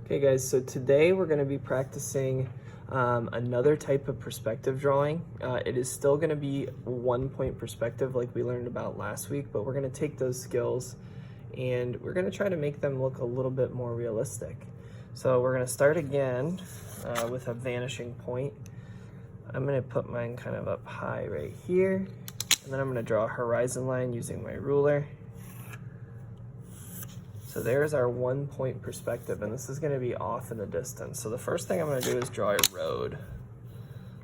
Okay guys, so today we're going to be practicing another type of perspective drawing. It is still going to be 1-point perspective like we learned about last week, but we're going to take those skills and we're going to try to make them look a little bit more realistic. So we're going to start again with a vanishing point. I'm going to put mine kind of up high right here, and then I'm going to draw a horizon line using my ruler. So there's our 1-point perspective, and this is going to be off in the distance. So the first thing I'm going to do is draw a road.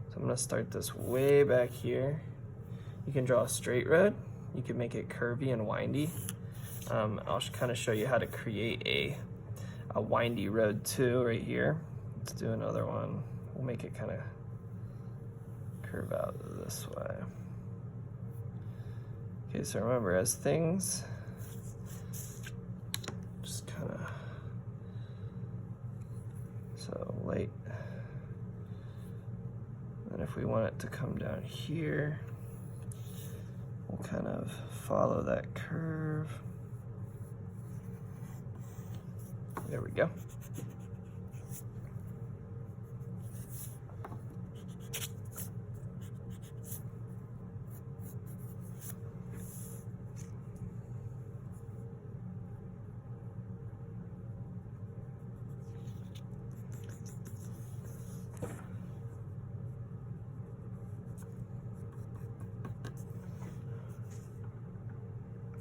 So I'm going to start this way back here. You can draw a straight road. You can make it curvy and windy. I'll kind of show you how to create a windy road too right here. Let's do another one. We'll make it kind of curve out this way. Okay, so remember, as things so light, and if we want it to come down here, we'll kind of follow that curve. There we go.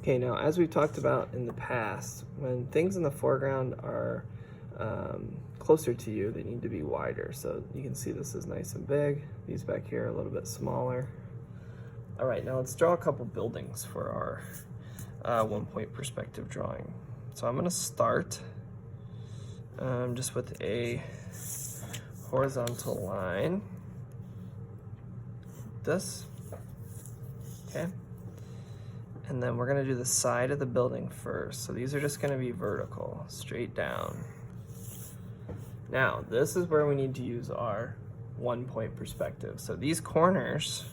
Okay, now as we've talked about in the past, when things in the foreground are closer to you, they need to be wider. So you can see this is nice and big. These back here are a little bit smaller. All right, now let's draw a couple buildings for our 1-point perspective drawing. So I'm gonna start just with a horizontal line, this, okay? And then we're gonna do the side of the building first. So these are just gonna be vertical, straight down. Now, this is where we need to use our 1-point perspective. So these corners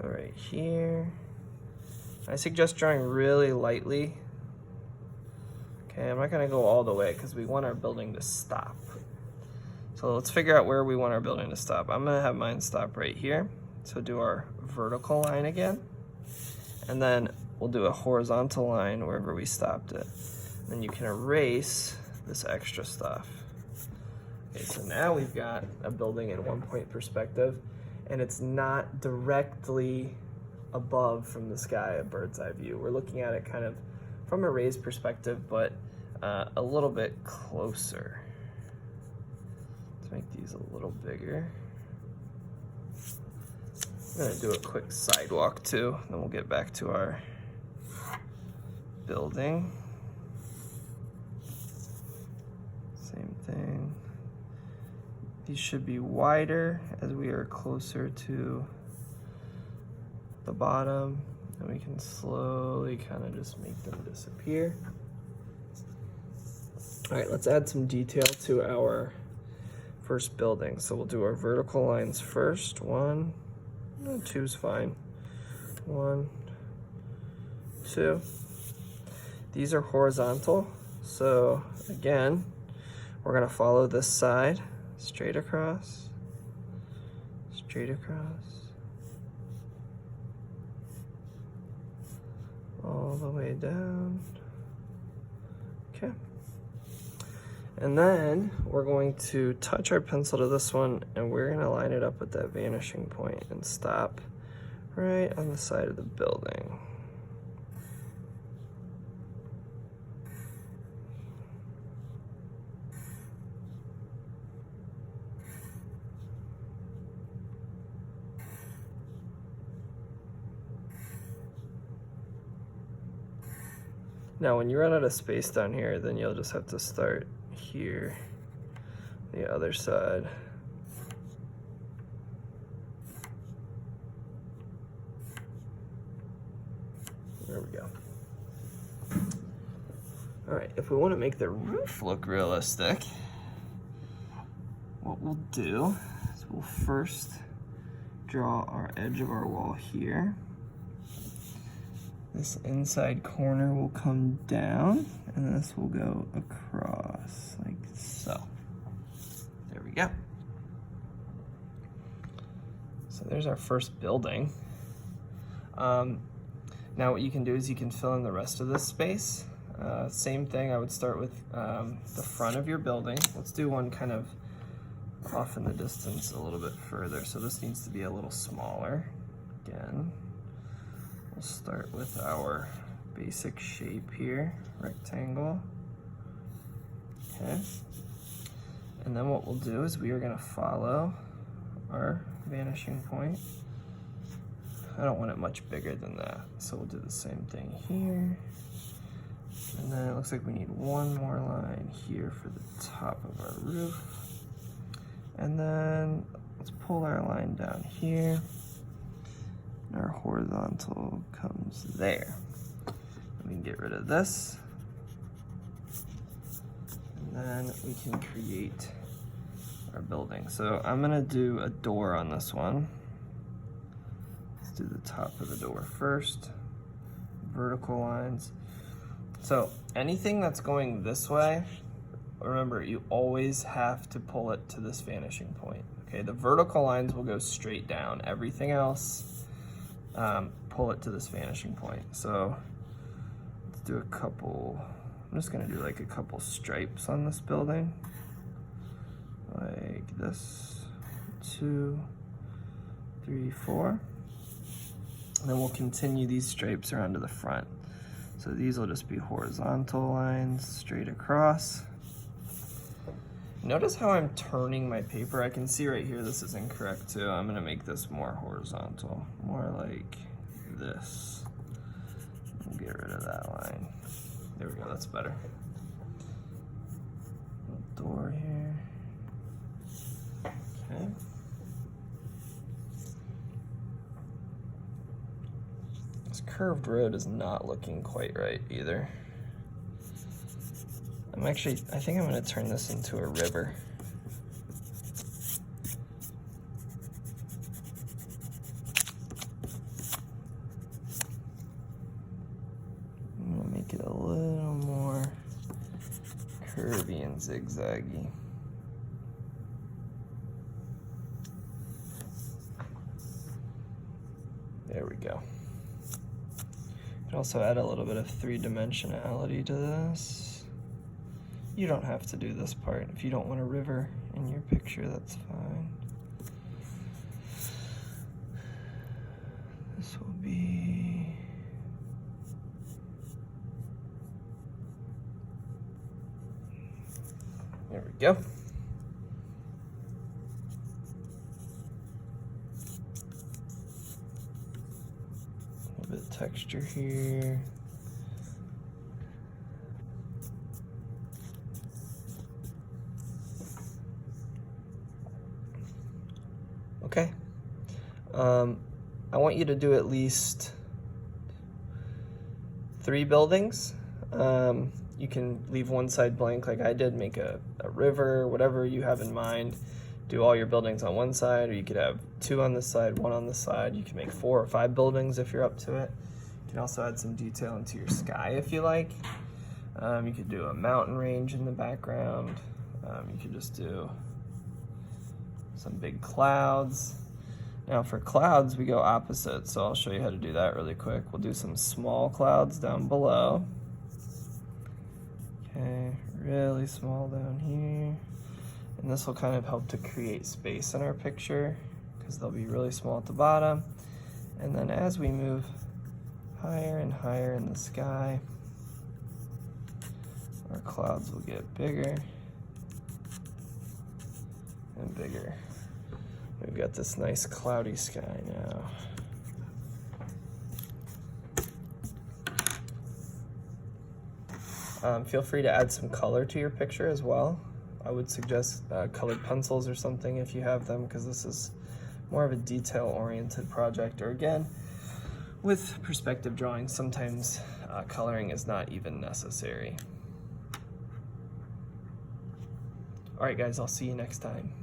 go right here. I suggest drawing really lightly. Okay, I'm not gonna go all the way because we want our building to stop. So let's figure out where we want our building to stop. I'm gonna have mine stop right here. So do our vertical line again, and then we'll do a horizontal line wherever we stopped it. Then you can erase this extra stuff. Okay, so now we've got a building in 1-point perspective, and it's not directly above from the sky, a bird's eye view. We're looking at it kind of from a raised perspective, but a little bit closer. Let's make these a little bigger. I'm gonna do a quick sidewalk too, then we'll get back to our building. Same thing. These should be wider as we are closer to the bottom, and we can slowly kind of just make them disappear. All right, let's add some detail to our first building. So we'll do our vertical lines first. 1, 2's fine. 1, 2. These are horizontal. So again, we're gonna follow this side, straight across, all the way down. Okay. And then we're going to touch our pencil to this one, and we're gonna line it up with that vanishing point and stop right on the side of the building. Now, when you run out of space down here, then you'll just have to start here, the other side. There we go. All right, if we want to make the roof look realistic, what we'll do is we'll first draw our edge of our wall here. This inside corner will come down, and this will go across, like so. There we go. So there's our first building. Now what you can do is you can fill in the rest of this space. Same thing, I would start with the front of your building. Let's do one kind of off in the distance a little bit further. So this needs to be a little smaller. Again, we'll start with our basic shape here, rectangle. Okay. And then what we'll do is we are going to follow our vanishing point. I don't want it much bigger than that, so we'll do the same thing here. And then it looks like we need one more line here for the top of our roof. And then let's pull our line down here. And our horizontal comes there. And we can get rid of this. And then we can create our building. So I'm gonna do a door on this one. Let's do the top of the door first. Vertical lines. So anything that's going this way, remember, you always have to pull it to this vanishing point. Okay, the vertical lines will go straight down. Everything else, pull it to this vanishing point. So let's do a couple, I'm just gonna do like a couple stripes on this building. Like this, 2, 3, 4. And then we'll continue these stripes around to the front. So these will just be horizontal lines straight across. Notice how I'm turning my paper. I can see right here this is incorrect too. I'm gonna make this more horizontal, more like this. We'll get rid of that line. There we go, that's better. Little door here. Okay. This curved road is not looking quite right either. I think I'm gonna turn this into a river. I'm gonna make it a little more curvy and zigzaggy. There we go. You can also add a little bit of three-dimensionality to this. You don't have to do this part. If you don't want a river in your picture, that's fine. This will be... There we go. A little bit of texture here. Okay. I want you to do at least 3 buildings. You can leave one side blank like I did, make a river, whatever you have in mind. Do all your buildings on one side, or you could have 2 on this side, 1 on this side. You can make 4 or 5 buildings if you're up to it. You can also add some detail into your sky if you like. You could do a mountain range in the background. You could just do some big clouds. Now for clouds, we go opposite, so I'll show you how to do that really quick. We'll do some small clouds down below. Okay, really small down here. And this will kind of help to create space in our picture because they'll be really small at the bottom. And then as we move higher and higher in the sky, our clouds will get bigger and bigger. We've got this nice cloudy sky now. Feel free to add some color to your picture as well. I would suggest colored pencils or something if you have them, because this is more of a detail-oriented project. Or again, with perspective drawing, sometimes coloring is not even necessary. All right, guys, I'll see you next time.